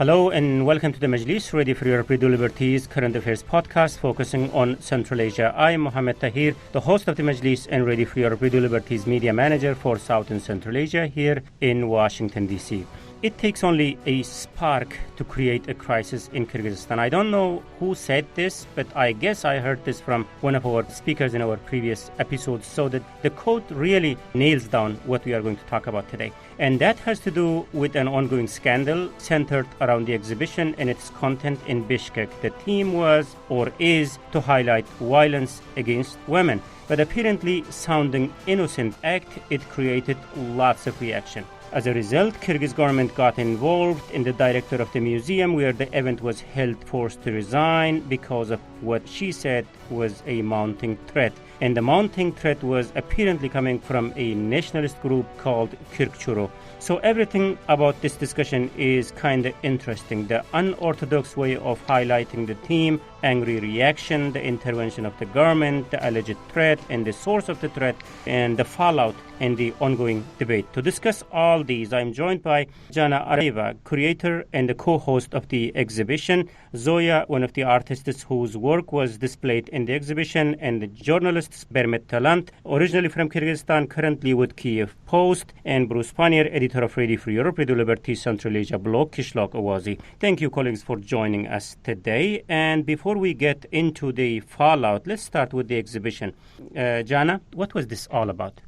Hello and welcome to the Majlis, Ready for Europe, Radio Liberties Current Affairs podcast focusing on Central Asia. I am Mohammed Tahir, the host of the Majlis and Ready for Europe, Radio Liberties media manager for South and Central Asia here in Washington, D.C. It takes only a spark to create a crisis in Kyrgyzstan. I don't know who said this, but I guess I heard this from one of our speakers in our previous episodes, so that the quote really nails down what we are going to talk about today. And that has to do with an ongoing scandal centered around the exhibition and its content in Bishkek. The theme was, or is, to highlight violence against women. But apparently, sounding innocent act, it created lots of reaction. As a result, Kyrgyz government got involved, and the director of the museum where the event was held forced to resign because of what she said was a mounting threat. And the mounting threat was apparently coming from a nationalist group called Kyrgyzstan. So everything about this discussion is kind of interesting. The unorthodox way of highlighting the theme, angry reaction, the intervention of the government, the alleged threat, and the source of the threat, and the fallout and the ongoing debate. To discuss all these, I'm joined by Jana Areva, curator and the co-host of the exhibition, Zoya, one of the artists whose work was displayed in the exhibition, and the journalist Bermet Talant, originally from Kyrgyzstan, currently with Kiev Post, and Bruce Pannier, editor of Radio Free Europe, Radio Liberty Central Asia blog, Kishlok Awazi. Thank you, colleagues, for joining us today. And before we get into the fallout, let's start with the exhibition. Jana, what was this all about?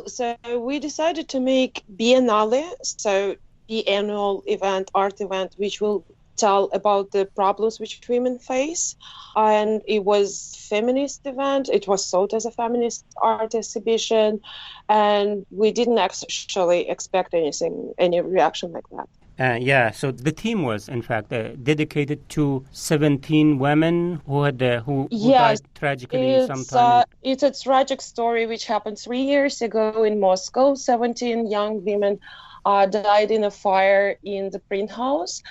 So we decided to make Biennale, so the annual event, art event, which will tell about the problems which women face. And it was feminist event. It was sold as a feminist art exhibition. And we didn't actually expect any reaction like that. So the theme was, in fact, dedicated to 17 women who died tragically sometime. It's a tragic story which happened 3 years ago in Moscow. 17 young women died in a fire in the print house.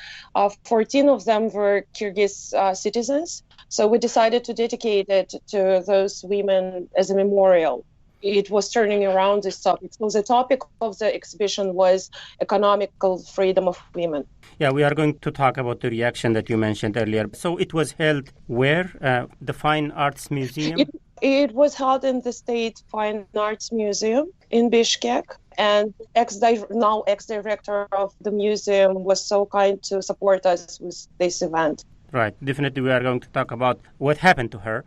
14 of them were Kyrgyz citizens. So we decided to dedicate it to those women as a memorial. It was turning around this topic. So the topic of the exhibition was economical freedom of women. Yeah, we are going to talk about the reaction that you mentioned earlier. So it was held where? The Fine Arts Museum? It was held in the State Fine Arts Museum in Bishkek. And now ex-director of the museum was so kind to support us with this event. Right. Definitely we are going to talk about what happened to her.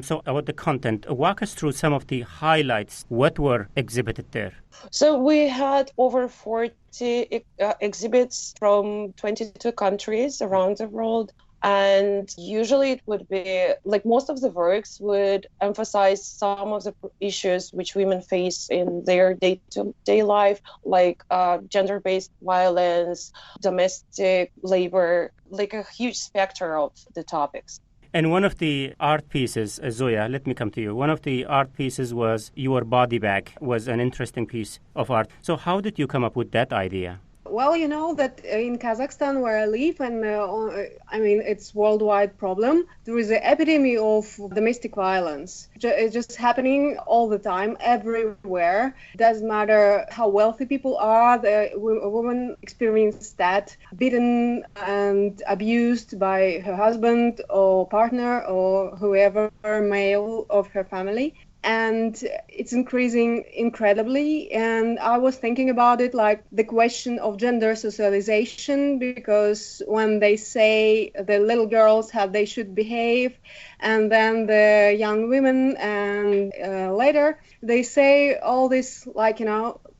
So about the content, walk us through some of the highlights. What were exhibited there? So we had over 40 exhibits from 22 countries around the world. And usually it would be, like most of the works would emphasize some of the issues which women face in their day-to-day life, like gender-based violence, domestic labor, like a huge spectrum of the topics. And one of the art pieces, Zoya, let me come to you. One of the art pieces was Your Body Bag, was an interesting piece of art. So how did you come up with that idea? Well, you know that in Kazakhstan where I live, and it's a worldwide problem, there is an epidemic of domestic violence. It's just happening all the time, everywhere. It doesn't matter how wealthy people are, the woman experiences that, beaten and abused by her husband or partner or whoever male of her family. And it's increasing incredibly. And I was thinking about it like the question of gender socialization, because when they say the little girls how they should behave, and then the young women, and later they say all this, like,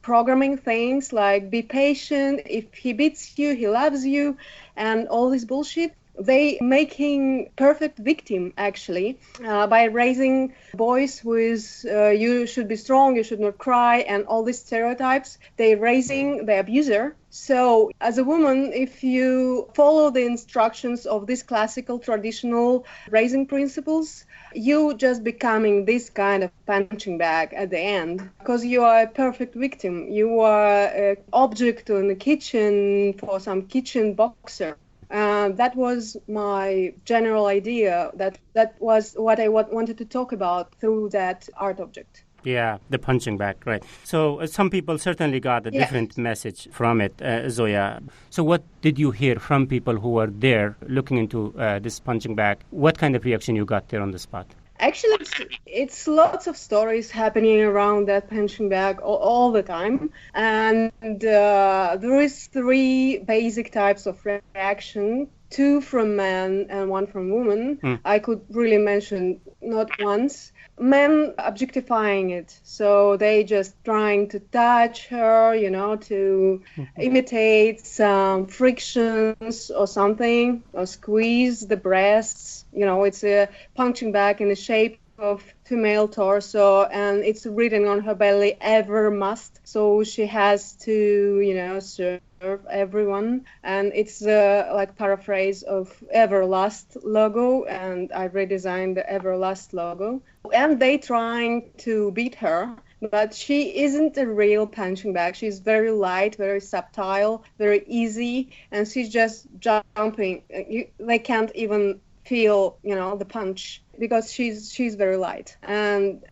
programming things like be patient, if he beats you, he loves you, and all this bullshit. They making perfect victim, actually, by raising boys with you should be strong, you should not cry, and all these stereotypes. They raising the abuser. So as a woman, if you follow the instructions of these classical, traditional raising principles, you just becoming this kind of punching bag at the end, because you are a perfect victim. You are an object in the kitchen for some kitchen boxer. That was my general idea. That was what I wanted to talk about through that art object. Yeah, the punching back, right. So some people certainly got a different message from it, Zoya. So what did you hear from people who were there looking into this punching back? What kind of reaction you got there on the spot? Actually, it's lots of stories happening around that punching bag all the time. And there is 3 basic types of reaction, 2 from men and 1 from women. I could really mention not once. Men objectifying it. So they just trying to touch her, to imitate some frictions or something, or squeeze the breasts. It's a punching bag in the shape of female torso, and it's written on her belly, ever must. So she has to, serve everyone. And it's like paraphrase of Everlast logo, and I redesigned the Everlast logo. And they trying to beat her, but she isn't a real punching bag. She's very light, very subtle, very easy, and she's just jumping. They can't even feel, the punch, because she's very light. And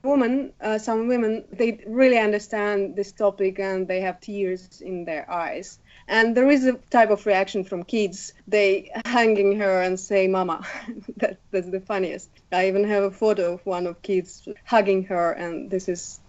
women, some women, they really understand this topic, and they have tears in their eyes. And there is a type of reaction from kids. They hanging her and say, "Mama." That's the funniest. I even have a photo of one of kids hugging her, and this is,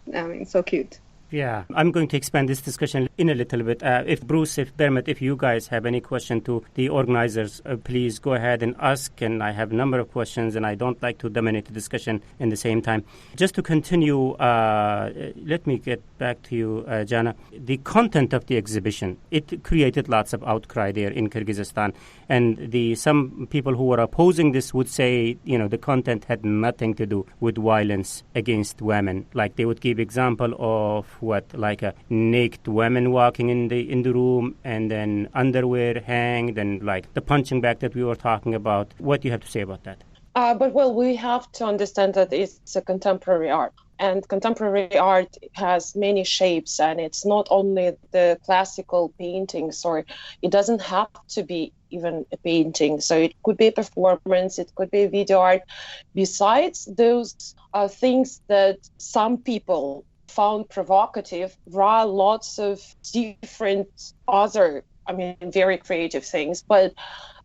so cute. Yeah, I'm going to expand this discussion in a little bit. If Bruce, if Dermot, if you guys have any question to the organizers, please go ahead and ask. And I have a number of questions, and I don't like to dominate the discussion in the same time. Just to continue, let me get back to you, Jana. The content of the exhibition, it created lots of outcry there in Kyrgyzstan. And some people who were opposing this would say, the content had nothing to do with violence against women. Like they would give example of like a naked woman walking in the room, and then underwear hanged, and like the punching bag that we were talking about. What do you have to say about that? But we have to understand that it's a contemporary art. And contemporary art has many shapes, and it's not only the classical paintings, or it doesn't have to be even a painting. So it could be a performance, it could be video art. Besides those things that some people found provocative, there are lots of different other, very creative things. But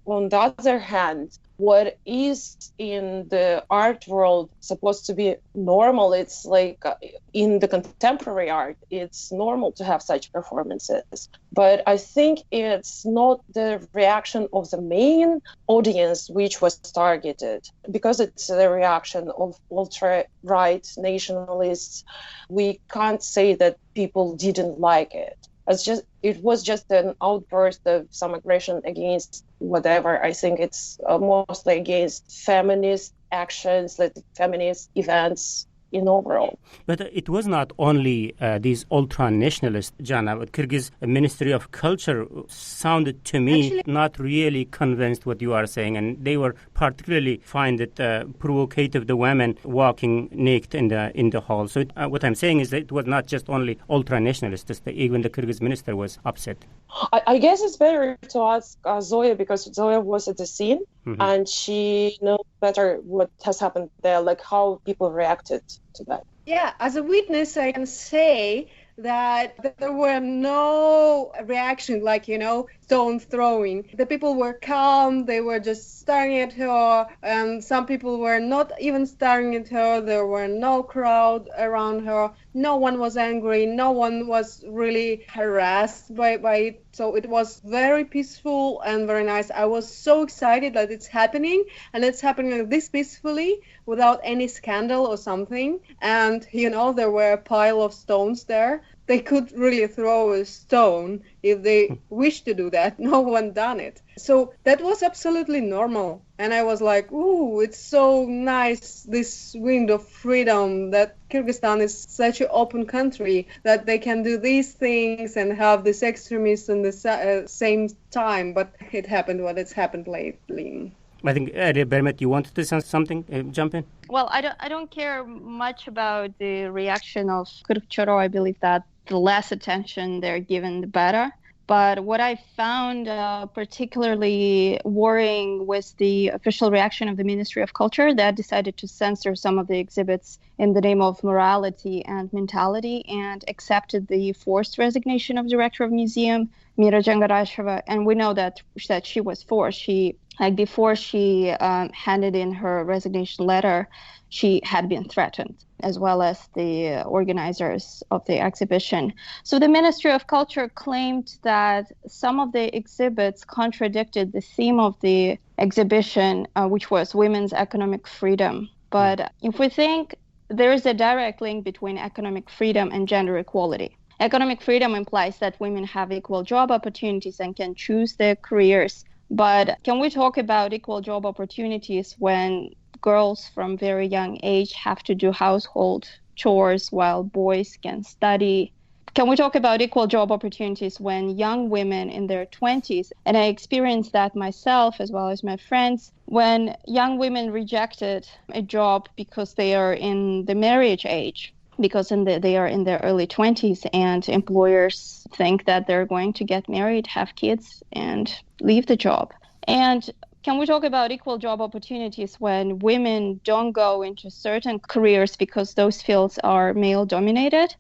on the other hand, what is in the art world supposed to be normal, it's like in the contemporary art, it's normal to have such performances. But I think it's not the reaction of the main audience which was targeted, because it's the reaction of ultra-right nationalists. We can't say that people didn't like it. It was just an outburst of some aggression against whatever. I think it's mostly against feminist actions, like feminist events in overall. But it was not only these ultra-nationalists, Jana. But Kyrgyz Ministry of Culture sounded to me not really convinced what you are saying, and they were particularly find it provocative, the women walking naked in the hall. So what I'm saying is that it was not just only ultra-nationalists. Even the Kyrgyz minister was upset. I guess it's better to ask Zoya, because Zoya was at the scene, and she knows better what has happened there, like how people reacted to that. Yeah, as a witness, I can say that there were no reaction, like, stone throwing. The people were calm, they were just staring at her, and some people were not even staring at her. There were no crowd around her. No one was angry, no one was really harassed by it. So it was very peaceful and very nice. I was so excited that it's happening, and it's happening this peacefully without any scandal or something. And, there were a pile of stones there. They could really throw a stone if they wished to do that. No one done it. So that was absolutely normal. And I was like, ooh, it's so nice, this wind of freedom, that Kyrgyzstan is such an open country, that they can do these things and have this extremism in the same time. But it happened what it's happened lately. I think, Bermet, you wanted to say something? Jump in. Well, I don't care much about the reaction of Kyrgyzstan. I believe that the less attention they're given, the better. But what I found particularly worrying was the official reaction of the Ministry of Culture that decided to censor some of the exhibits in the name of morality and mentality, and accepted the forced resignation of director of museum, Mira Jangarasheva. And we know that she was forced. Before she handed in her resignation letter, she had been threatened, as well as the organizers of the exhibition. So the Ministry of Culture claimed that some of the exhibits contradicted the theme of the exhibition, which was women's economic freedom. But if we think, there is a direct link between economic freedom and gender equality. Economic freedom implies that women have equal job opportunities and can choose their careers. But can we talk about equal job opportunities when girls from very young age have to do household chores while boys can study? Can we talk about equal job opportunities when young women in their 20s, and I experienced that myself as well as my friends, when young women rejected a job because they are in the marriage age, because they are in their early 20s, and employers think that they're going to get married, have kids, and leave the job. And can we talk about equal job opportunities when women don't go into certain careers because those fields are male-dominated?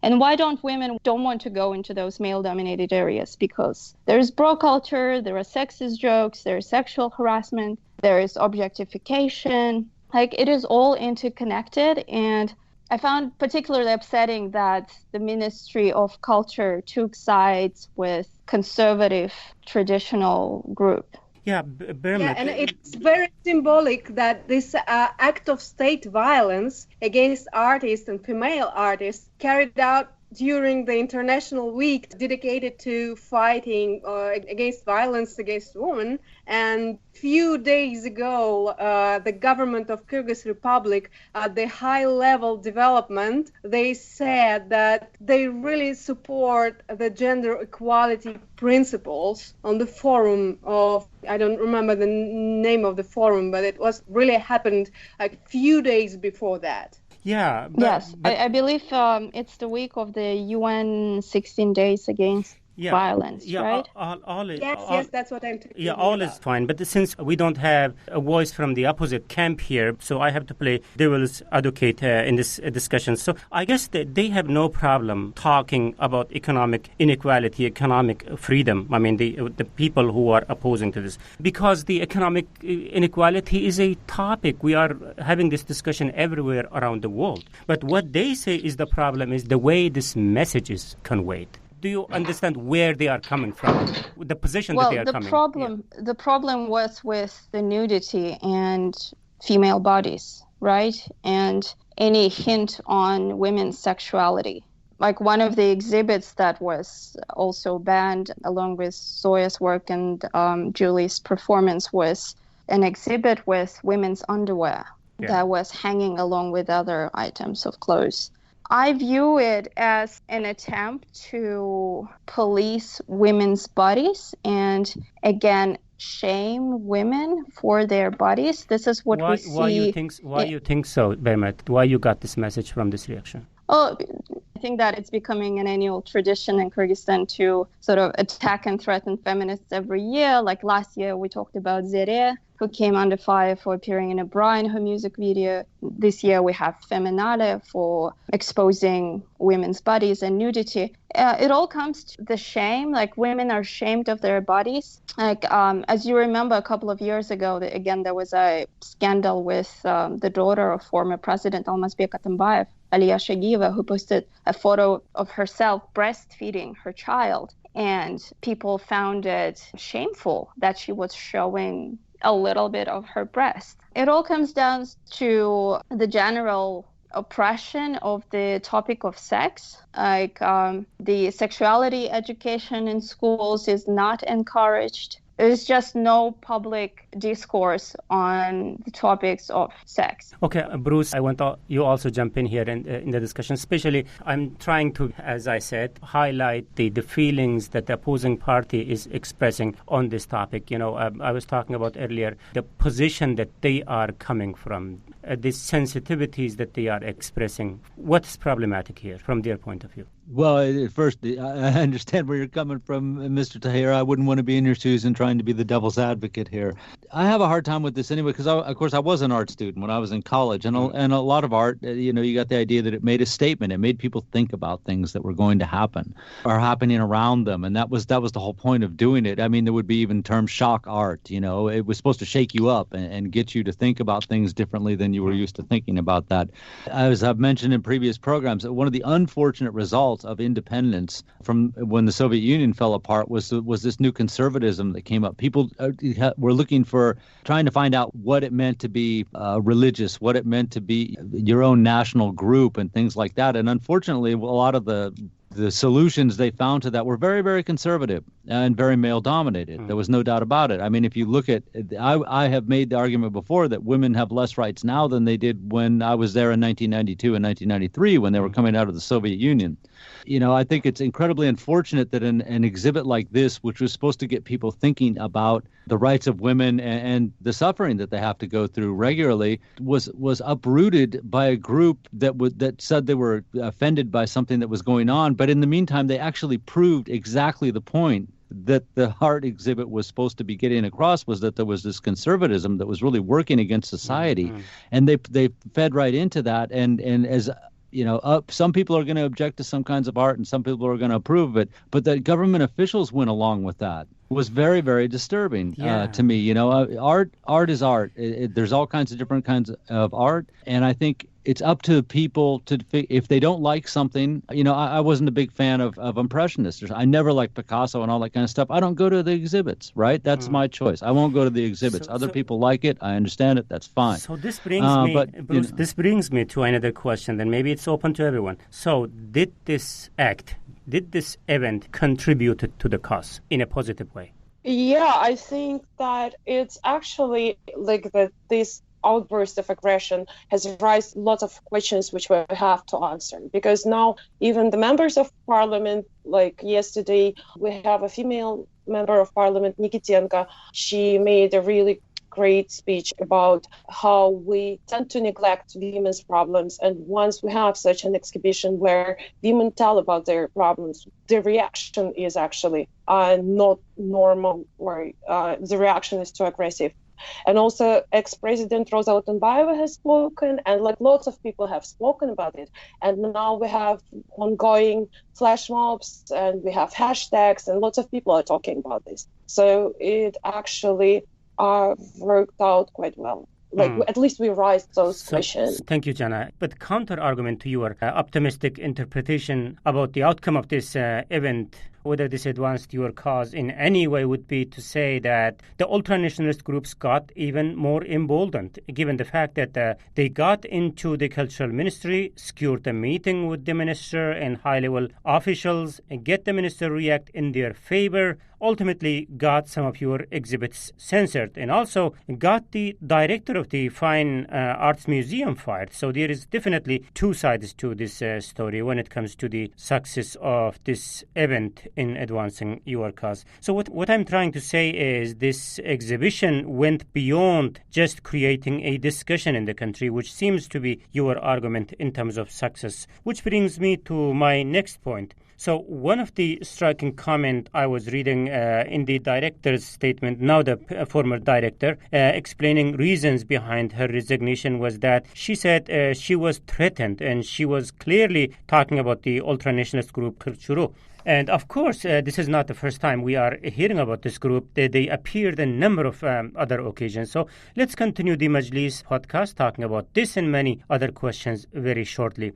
And why don't women want to go into those male-dominated areas? Because there's bro culture, there are sexist jokes, there's sexual harassment, there is objectification. It is all interconnected. And I found particularly upsetting that the Ministry of Culture took sides with conservative traditional group. Yeah, and it's very symbolic that this act of state violence against artists and female artists carried out during the International Week dedicated to fighting against violence against women. And few days ago, the government of Kyrgyz Republic, at the high-level development, they said that they really support the gender equality principles on the forum of, I don't remember the name of the forum, but it was really happened a few days before that. Yeah. But I believe it's the week of the UN 16 days against violence, right? Yes, that's what I'm talking about. All is fine. But since we don't have a voice from the opposite camp here, so I have to play devil's advocate in this discussion. So I guess that they have no problem talking about economic inequality, economic freedom. I mean, the people who are opposing to this. Because the economic inequality is a topic. We are having this discussion everywhere around the world. But what they say is the problem is the way this message is conveyed. Do you understand where they are coming from, the position that they are coming from? The problem was with the nudity and female bodies, right? And any hint on women's sexuality. Like one of the exhibits that was also banned along with Zoya's work and Julie's performance was an exhibit with women's underwear that was hanging along with other items of clothes. I view it as an attempt to police women's bodies and, again, shame women for their bodies. This is what we see. Why you think so, Bermet? Why you got this message from this reaction? Oh, I think that it's becoming an annual tradition in Kyrgyzstan to sort of attack and threaten feminists every year. Like last year, we talked about Zere, who came under fire for appearing in a bra in her music video. This year, we have Feminnale for exposing women's bodies and nudity. It all comes to the shame, like women are ashamed of their bodies. Like, as you remember, a couple of years ago, again, there was a scandal with the daughter of former President Almazbek Atambayev, Aliya Shagieva, who posted a photo of herself breastfeeding her child. And people found it shameful that she was showing a little bit of her breast. It all comes down to the general oppression of the topic of sex. Like the sexuality education in schools is not encouraged. There's just no public discourse on the topics of sex. Okay, Bruce, I want you also jump in here in the discussion. Especially, I'm trying to, as I said, highlight the feelings that the opposing party is expressing on this topic. I was talking about earlier the position that they are coming from, the sensitivities that they are expressing. What's problematic here from their point of view? Well, at first, I understand where you're coming from, Mr. Tahir. I wouldn't want to be in your shoes and trying to be the devil's advocate here. I have a hard time with this anyway because, of course, I was an art student when I was in college. And a lot of art, you got the idea that it made a statement. It made people think about things that were going to happen or happening around them. And that was the whole point of doing it. I mean, there would be even termed shock art. It was supposed to shake you up and get you to think about things differently than you were used to thinking about that. As I've mentioned in previous programs, one of the unfortunate results of independence from when the Soviet Union fell apart was this new conservatism that came up. People were trying to find out what it meant to be religious, what it meant to be your own national group and things like that. And unfortunately, a lot of the solutions they found to that were very, very conservative and very male-dominated. There was no doubt about it. I mean, if you look at, I have made the argument before that women have less rights now than they did when I was there in 1992 and 1993 when they were coming out of the Soviet Union. I think it's incredibly unfortunate that an exhibit like this, which was supposed to get people thinking about the rights of women and the suffering that they have to go through regularly, was uprooted by a group that said they were offended by something that was going on. But in the meantime, they actually proved exactly the point that the art exhibit was supposed to be getting across, was that there was this conservatism that was really working against society. And they fed right into that. And as some people are going to object to some kinds of art and some people are going to approve of it, but that government officials went along with that was very, very disturbing to me. Art is art. There's all kinds of different kinds of art, and I think it's up to people if they don't like something. I wasn't a big fan of Impressionists. I never liked Picasso and all that kind of stuff. I don't go to the exhibits, right? That's my choice. I won't go to the exhibits. Other people like it. I understand it. That's fine. So this brings me, Bruce, this brings me to another question, then maybe it's open to everyone. So did this event contribute to the cause in a positive way? Yeah, I think that it's actually like this outburst of aggression has raised lots of questions which we have to answer, because now even the members of parliament, like yesterday, we have a female member of parliament, Nikitenko. She made a really great speech about how we tend to neglect women's problems. And once we have such an exhibition where women tell about their problems, the reaction is actually not normal, or the reaction is too aggressive. And also ex-president Rosa Otunbayeva has spoken, and lots of people have spoken about it. And now we have ongoing flash mobs and we have hashtags and lots of people are talking about this. So it actually worked out quite well. At least we raised those questions. Thank you, Jana. But counter-argument to your optimistic interpretation about the outcome of this event, whether this advanced your cause in any way, would be to say that the ultra-nationalist groups got even more emboldened, given the fact that they got into the cultural ministry, secured a meeting with the minister and high-level officials, and get the minister react in their favor, ultimately got some of your exhibits censored, and also got the director of the Fine Arts Museum fired. So there is definitely two sides to this story when it comes to the success of this event in advancing your cause. So what I'm trying to say is this exhibition went beyond just creating a discussion in the country, which seems to be your argument in terms of success, which brings me to my next point. So one of the striking comments I was reading in the director's statement, now the former director, explaining reasons behind her resignation, was that she said she was threatened, and she was clearly talking about the ultra-nationalist group Kyrgyzstan. And of course, this is not the first time we are hearing about this group. They appeared in a number of other occasions. So let's continue the Majlis podcast talking about this and many other questions very shortly.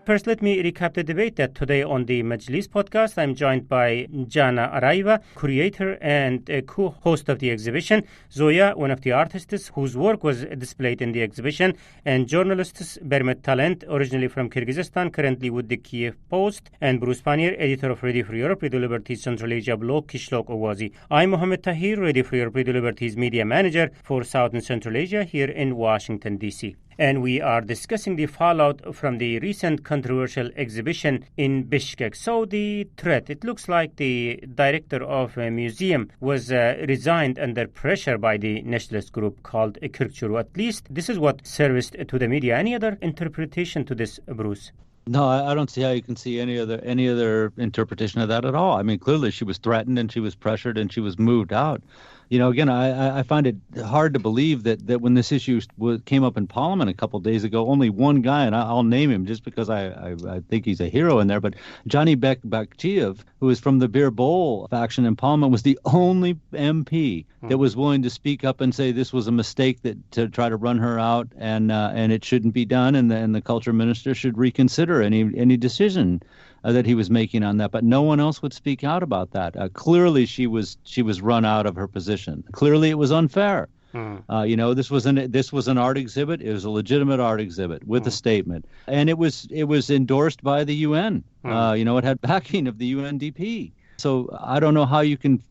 First, let me recap the debate that today on the Majlis podcast, I'm joined by Jana Araiva, curator and co-host of the exhibition, Zoya, one of the artists whose work was displayed in the exhibition, and journalist Bermet Talent, originally from Kyrgyzstan, currently with the Kiev Post, and Bruce Pannier, editor of Ready for Europe, Radio Liberties Central Asia blog, Kishlok Owazi. I'm Mohammed Tahir, Ready for Europe, Radio Liberties media manager for South and Central Asia here in Washington, D.C. And we are discussing the fallout from the recent controversial exhibition in Bishkek. So the threat, it looks like the director of a museum was resigned under pressure by the nationalist group called Kyrgyzstan. At least this is what surfaced to the media. Any other interpretation to this, Bruce? No, I don't see how you can see any other interpretation of that at all. I mean, clearly she was threatened and she was pressured and she was moved out. You know, again, I find it hard to believe that when this issue came up in Parliament a couple of days ago, only one guy, and I'll name him just because I think he's a hero in there, but Johnny Bakchiev, who is from the Beer Bowl faction in Parliament, was the only MP that was willing to speak up and say this was a mistake to try to run her out and it shouldn't be done, and the culture minister should reconsider any decision that he was making on that, but no one else would speak out about that. Clearly, she was run out of her position. Clearly, it was unfair. You know, this was an art exhibit. It was a legitimate art exhibit with a statement, and it was endorsed by the UN. You know, it had backing of the UNDP. So I don't know how you can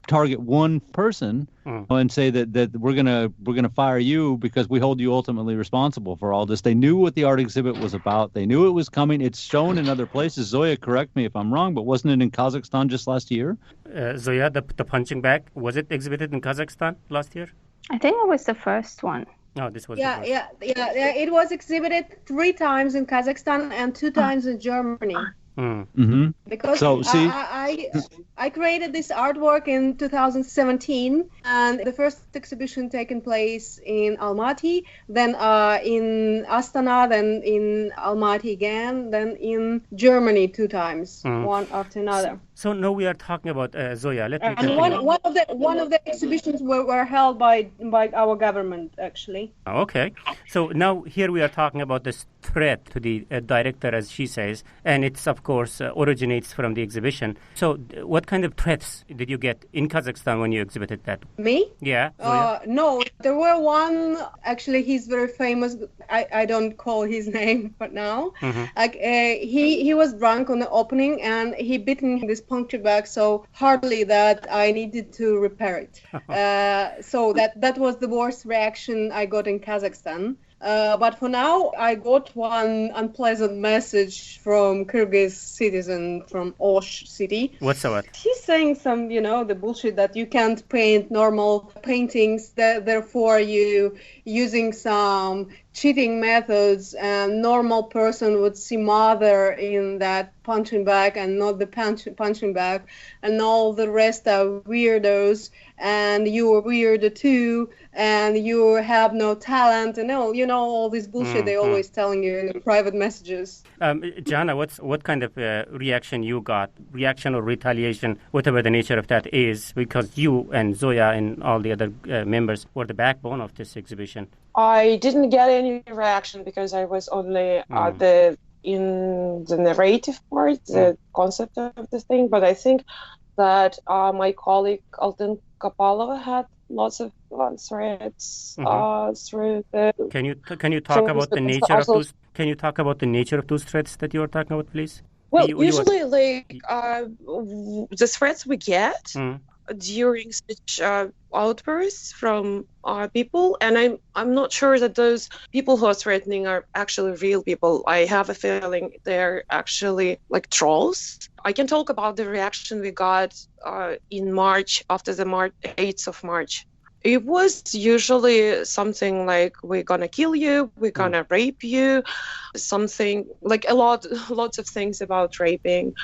target one person and say that we're gonna fire you because we hold you ultimately responsible for all this. They knew what the art exhibit was about. They knew it was coming. It's shown in other places. Zoya, correct me if I'm wrong, but wasn't it in Kazakhstan just last year? Zoya, the punching bag, was it exhibited in Kazakhstan last year? I think it was the first one. No, this was yeah. It was exhibited 3 times in Kazakhstan and 2 times in Germany. Because I created this artwork in 2017, and the first exhibition taken place in Almaty, then in Astana, then in Almaty again, then in Germany 2 times, one after another. So now we are talking about Zoya. Let me and one of the exhibitions were held by our government, actually. Okay. So now here we are talking about this threat to the director, as she says, and it's of course originates from the exhibition. So what kind of threats did you get in Kazakhstan when you exhibited that? Me? Yeah. No, there were one. Actually, he's very famous. I don't call his name for now. He was drunk on the opening and he bit me this puncture bag so hardly that I needed to repair it. So that was the worst reaction I got in Kazakhstan. But for now, I got one unpleasant message from Kyrgyz citizen from Osh city. What's that? He's saying some, the bullshit that you can't paint normal paintings, therefore you using some cheating methods, and normal person would see mother in that punching bag and not the punching bag, and all the rest are weirdos, and you are weird too, and you have no talent, and all this bullshit they always telling you in the private messages. Jana, what kind of reaction you got? Reaction or retaliation, whatever the nature of that is, because you and Zoya and all the other members were the backbone of this exhibition. I didn't get any reaction because I was only in the narrative part, the concept of the thing. But I think that my colleague Altin Kapalova had lots of threats through the. Can you talk about the nature of those? Can you talk about the nature of those threats that you are talking about, please? Well, usually, the threats we get during such outbursts from people, and I'm not sure that those people who are threatening are actually real people. I have a feeling they're actually like trolls. I can talk about the reaction we got in March, after the 8th of March. It was usually something like, we're gonna kill you, we're gonna rape you, something like lots of things about raping.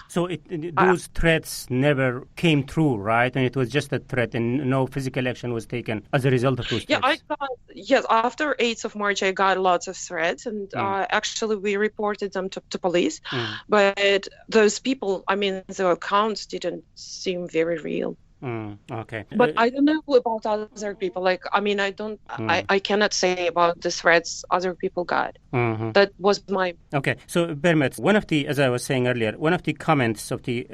So those threats never came true, right? And it was just a threat, and no physical action was taken as a result of those threats. After 8th of March, I got lots of threats, and actually we reported them to police. But those people, the accounts didn't seem very real. Okay. But I don't know about other people. Like, I mean, I cannot say about the threats other people got. That was my... Okay, so Bermet, as I was saying earlier, one of the comments of the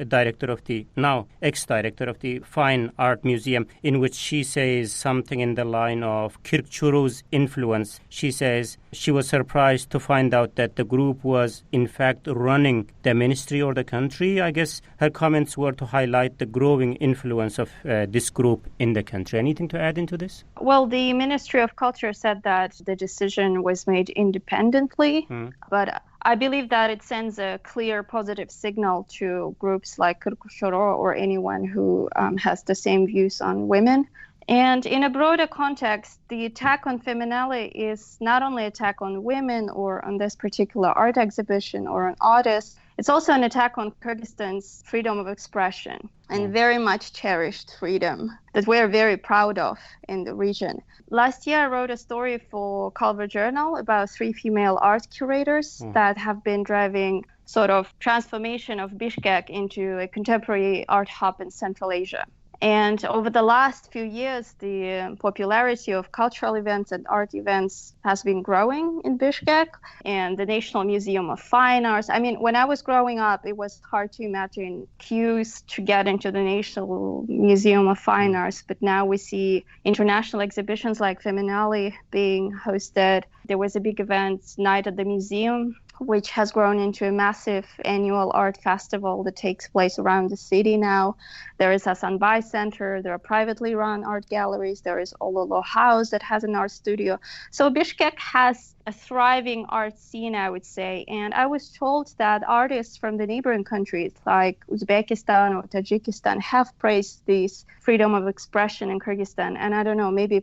now ex-director of the Fine Art Museum, in which she says something in the line of Kyrgyzstan's influence. She says she was surprised to find out that the group was in fact running the ministry or the country. I guess her comments were to highlight the growing influence of this group in the country. Anything to add into this? Well, the Ministry of Culture said that the decision was made independently, but I believe that it sends a clear positive signal to groups like Kyrgyzstan or anyone who has the same views on women. And in a broader context, the attack on Feminnale is not only an attack on women or on this particular art exhibition or on artists, it's also an attack on Kyrgyzstan's freedom of expression and very much cherished freedom that we're very proud of in the region. Last year, I wrote a story for Culver Journal about 3 female art curators that have been driving sort of transformation of Bishkek into a contemporary art hub in Central Asia. And over the last few years, the popularity of cultural events and art events has been growing in Bishkek, and the National Museum of Fine Arts. I mean, when I was growing up, it was hard to imagine queues to get into the National Museum of Fine Arts, but now we see international exhibitions like Feminnale being hosted. There was a big event, Night at the Museum, which has grown into a massive annual art festival that takes place around the city now. There is a Sanbai Center, there are privately run art galleries, there is Ololo House that has an art studio. So Bishkek has a thriving art scene, I would say. And I was told that artists from the neighboring countries like Uzbekistan or Tajikistan have praised this freedom of expression in Kyrgyzstan. And I don't know, maybe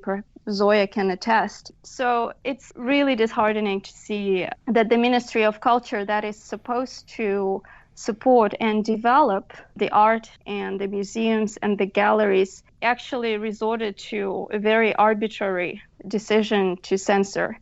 Zoya can attest. So it's really disheartening to see that the Ministry of Culture that is supposed to support and develop the art and the museums and the galleries actually resorted to a very arbitrary decision to censor.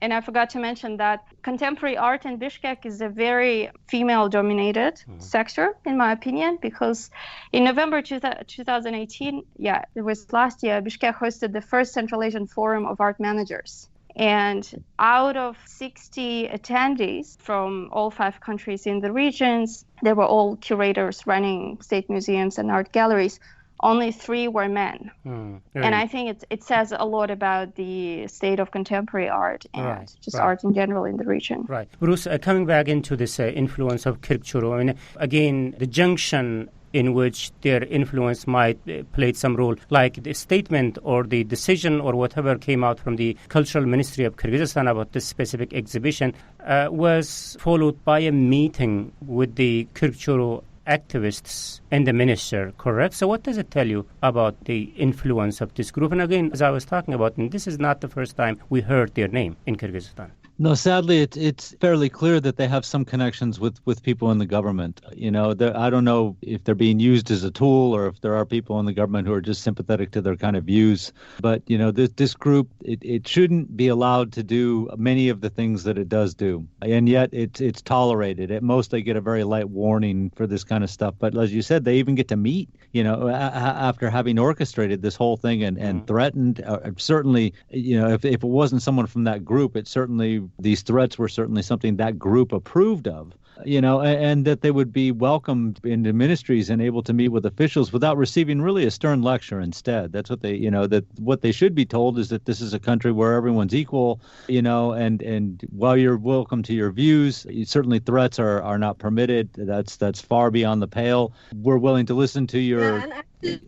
And I forgot to mention that contemporary art in Bishkek is a very female-dominated sector, in my opinion, because in November 2018, it was last year, Bishkek hosted the first Central Asian Forum of Art Managers. And out of 60 attendees from all 5 countries in the regions, they were all curators running state museums and art galleries. Only 3 were men. And I think it says a lot about the state of contemporary art and art in general in the region. Right. Bruce, coming back into this influence of Kyrgyzstan, I mean, again, the junction in which their influence might play some role, like the statement or the decision or whatever came out from the Cultural Ministry of Kyrgyzstan about this specific exhibition was followed by a meeting with the Kyrgyzstan activists and the minister, correct? So what does it tell you about the influence of this group? And again, as I was talking about, and this is not the first time we heard their name in Kyrgyzstan. No, sadly, it's fairly clear that they have some connections with people in the government. You know, I don't know if they're being used as a tool or if there are people in the government who are just sympathetic to their kind of views. But, you know, this group, it shouldn't be allowed to do many of the things that it does do. And yet it's tolerated. At most, they get a very light warning for this kind of stuff. But as you said, they even get to meet, you know, after having orchestrated this whole thing and threatened. Certainly, you know, if it wasn't someone from that group, it certainly... These threats were certainly something that group approved of, you know, and that they would be welcomed into ministries and able to meet with officials without receiving really a stern lecture instead. That's what they, you know, that what they should be told is that this is a country where everyone's equal, you know, and while you're welcome to your views, certainly threats are not permitted. That's far beyond the pale. We're willing to listen to your... Yeah, and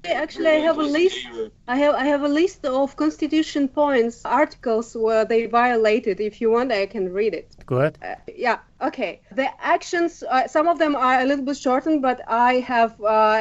actually, I have a list. I have a list of constitution points, articles where they violated. If you want, I can read it. Go ahead. Okay. The actions, some of them are a little bit shortened, but I have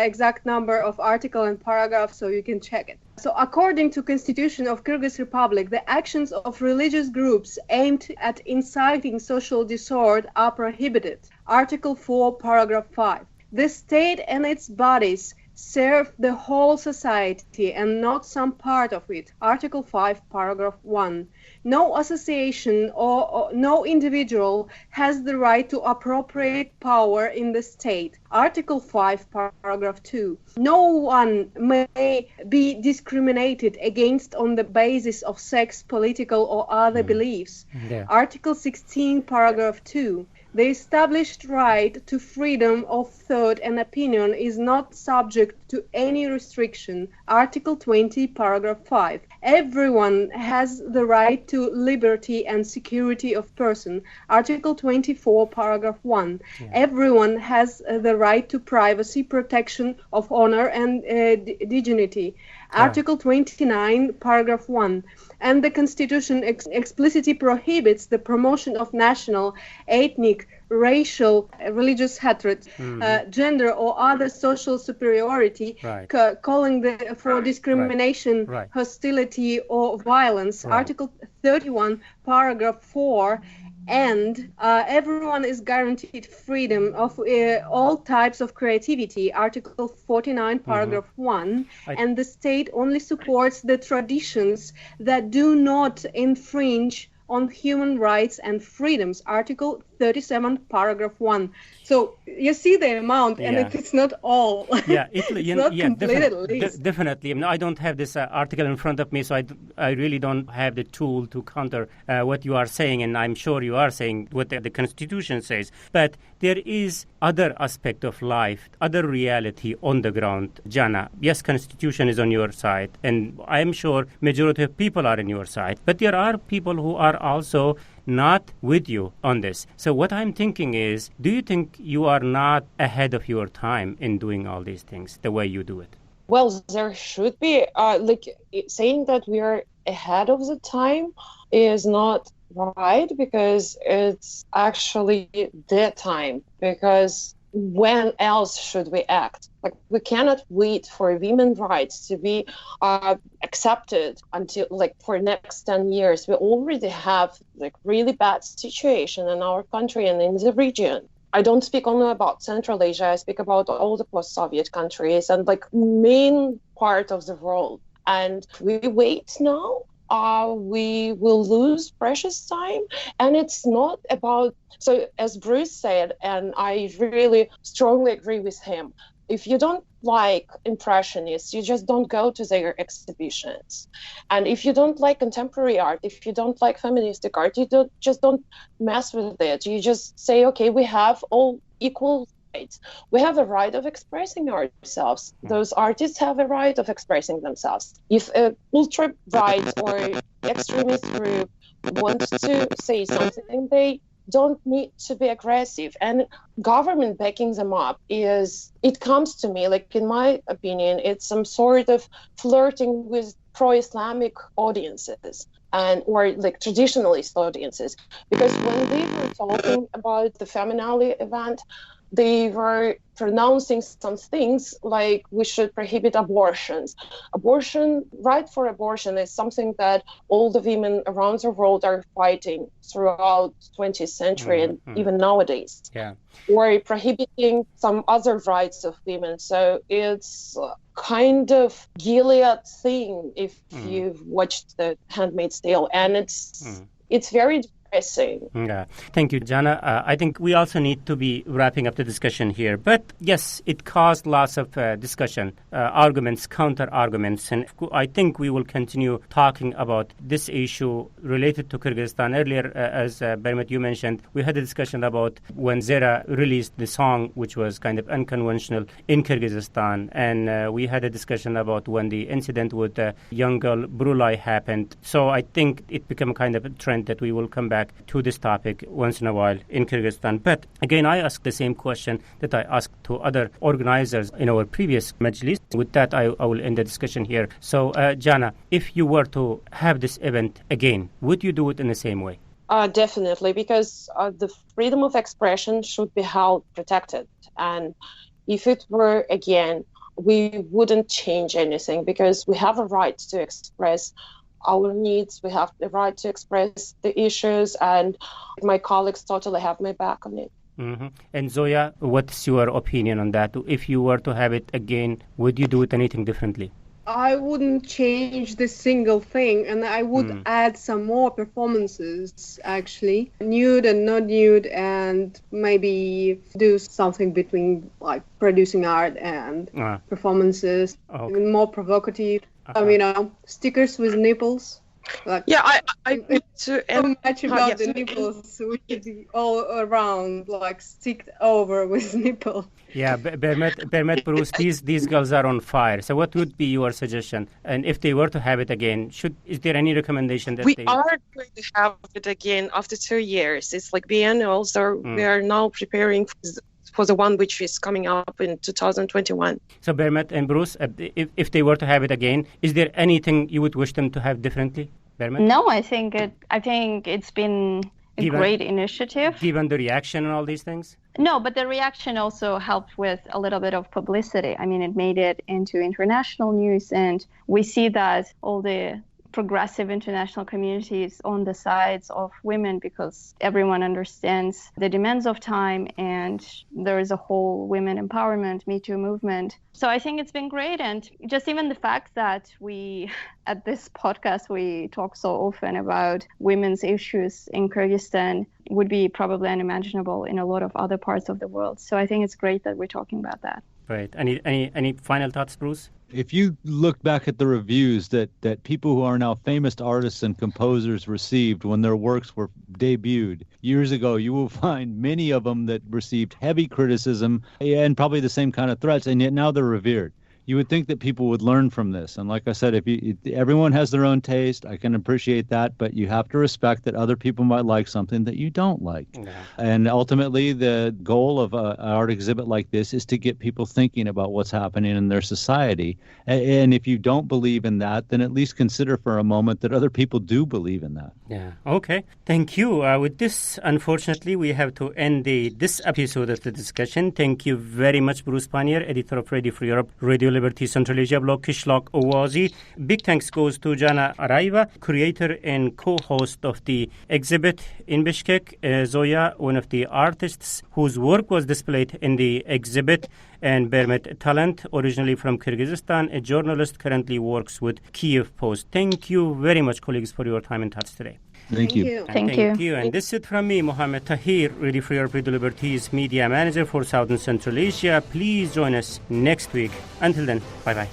exact number of article and paragraph, so you can check it. So according to Constitution of Kyrgyz Republic, the actions of religious groups aimed at inciting social discord are prohibited. Article 4, paragraph 5. The state and its bodies serve the whole society and not some part of it. Article 5, paragraph 1. No association or no individual has the right to appropriate power in the state. Article 5, paragraph 2. No one may be discriminated against on the basis of sex, political, or other beliefs. Yeah. Article 16, paragraph 2. The established right to freedom of thought and opinion is not subject to any restriction. Article 20, paragraph 5. Everyone has the right to liberty and security of person. Article 24, paragraph 1. Yeah. Everyone has the right to privacy, protection of honor and dignity. Article 29, paragraph 1. And the Constitution explicitly prohibits the promotion of national, ethnic, racial, religious hatred, gender or other social superiority, Right. calling for discrimination, Right. hostility or violence. Right. Article 31, paragraph 4. And everyone is guaranteed freedom of all types of creativity. Article 49, paragraph 1. And the state only supports the traditions that do not infringe on human rights and freedoms. Article 37, paragraph 1. So you see the amount, and Yeah. it's not all. Yeah, it's not completed list. Definitely. I mean, I don't have this article in front of me, so I really don't have the tool to counter what you are saying, and I'm sure you are saying what the Constitution says. But there is other aspect of life, other reality on the ground. Jana, yes, Constitution is on your side, and I'm sure majority of people are on your side, but there are people who are also not with you on this. So what I'm thinking is, do you think you are not ahead of your time in doing all these things the way you do it? Well, there should be, saying that we are ahead of the time is not right, because it's actually the time. Because when else should we act? Like, we cannot wait for women's rights to be accepted until, for next 10 years. We already have, really bad situation in our country and in the region. I don't speak only about Central Asia. I speak about all the post-Soviet countries and, main part of the world. And if we wait now, we will lose precious time. And it's not about, so as Bruce said, and I really strongly agree with him, if you don't like impressionists, you just don't go to their exhibitions. And if you don't like contemporary art, if you don't like feministic art, you don't mess with it. You just say, okay, we have all equal rights. We have a right of expressing ourselves. Those artists have a right of expressing themselves. If a ultra-right or extremist group wants to say something, they don't need to be aggressive. And government backing them up it comes to me, in my opinion, it's some sort of flirting with pro-Islamic audiences or traditionalist audiences. Because when they were talking about the Feminnale event, they were pronouncing some things like we should prohibit abortions. Right for abortion is something that all the women around the world are fighting throughout 20th century and even nowadays. Yeah. Or prohibiting some other rights of women. So it's kind of Gilead thing if you've watched The Handmaid's Tale, and it's very depressing. Yeah. Thank you, Jana. I think we also need to be wrapping up the discussion here. But yes, it caused lots of discussion, arguments, counter-arguments. And I think we will continue talking about this issue related to Kyrgyzstan. Earlier, as Bermet, you mentioned, we had a discussion about when Zera released the song, which was kind of unconventional in Kyrgyzstan. And we had a discussion about when the incident with the young girl Brulay happened. So I think it became kind of a trend that we will come back to this topic once in a while in Kyrgyzstan. But again, I ask the same question that I asked to other organizers in our previous Majlis. With that, I will end the discussion here. So, Jana, if you were to have this event again, would you do it in the same way? Definitely, because the freedom of expression should be held protected. And if it were again, we wouldn't change anything, because we have a right to express our needs. We have the right to express the issues, and my colleagues totally have my back on it. Mm-hmm. And Zoya, what's your opinion on that? If you were to have it again, would you do it anything differently? I wouldn't change the single thing, and I would add some more performances, actually, nude and not nude, and maybe do something between like producing art and performances, more provocative. Stickers with nipples. Like, I so much about the nipples. We should be all around, like sticked over with nipple. Yeah, Bermet, Bruce, these girls are on fire. So what would be your suggestion? And if they were to have it again, is there any recommendation that we are going to have it again after 2 years? It's like biennial, so we are now preparing for the one which is coming up in 2021. So Bermet and Bruce, if they were to have it again, is there anything you would wish them to have differently? Bermet? No, I think it's been a great initiative. Given the reaction and all these things? No, but the reaction also helped with a little bit of publicity. I mean, it made it into international news, and we see that all the progressive international community is on the sides of women because everyone understands the demands of time, and there is a whole women empowerment, Me Too movement. So I think it's been great. And just even the fact that at this podcast, we talk so often about women's issues in Kyrgyzstan would be probably unimaginable in a lot of other parts of the world. So I think it's great that we're talking about that. Right. Any final thoughts, Bruce? If you look back at the reviews that people who are now famous artists and composers received when their works were debuted years ago, you will find many of them that received heavy criticism and probably the same kind of threats, and yet now they're revered. You would think that people would learn from this. And like I said, everyone has their own taste. I can appreciate that, but you have to respect that other people might like something that you don't like. Yeah. And ultimately, the goal of an art exhibit like this is to get people thinking about what's happening in their society. And if you don't believe in that, then at least consider for a moment that other people do believe in that. Yeah. Okay. Thank you. With this, unfortunately, we have to end this episode of the discussion. Thank you very much, Bruce Pannier, editor of Radio Free Europe, Radio Liberty Central Asia blog, Kishlock Owazi. Big thanks goes to Jana Araiva, creator and co-host of the exhibit in Bishkek, Zoya, one of the artists whose work was displayed in the exhibit, and Bermet Talent, originally from Kyrgyzstan, a journalist, currently works with Kiev Post. Thank you very much, colleagues, for your time and thoughts today. Thank you. Thank you. And this is it from me, Mohammed Tahir, Radio Free Europe, Radio Liberty's media manager for South and Central Asia. Please join us next week. Until then, bye-bye.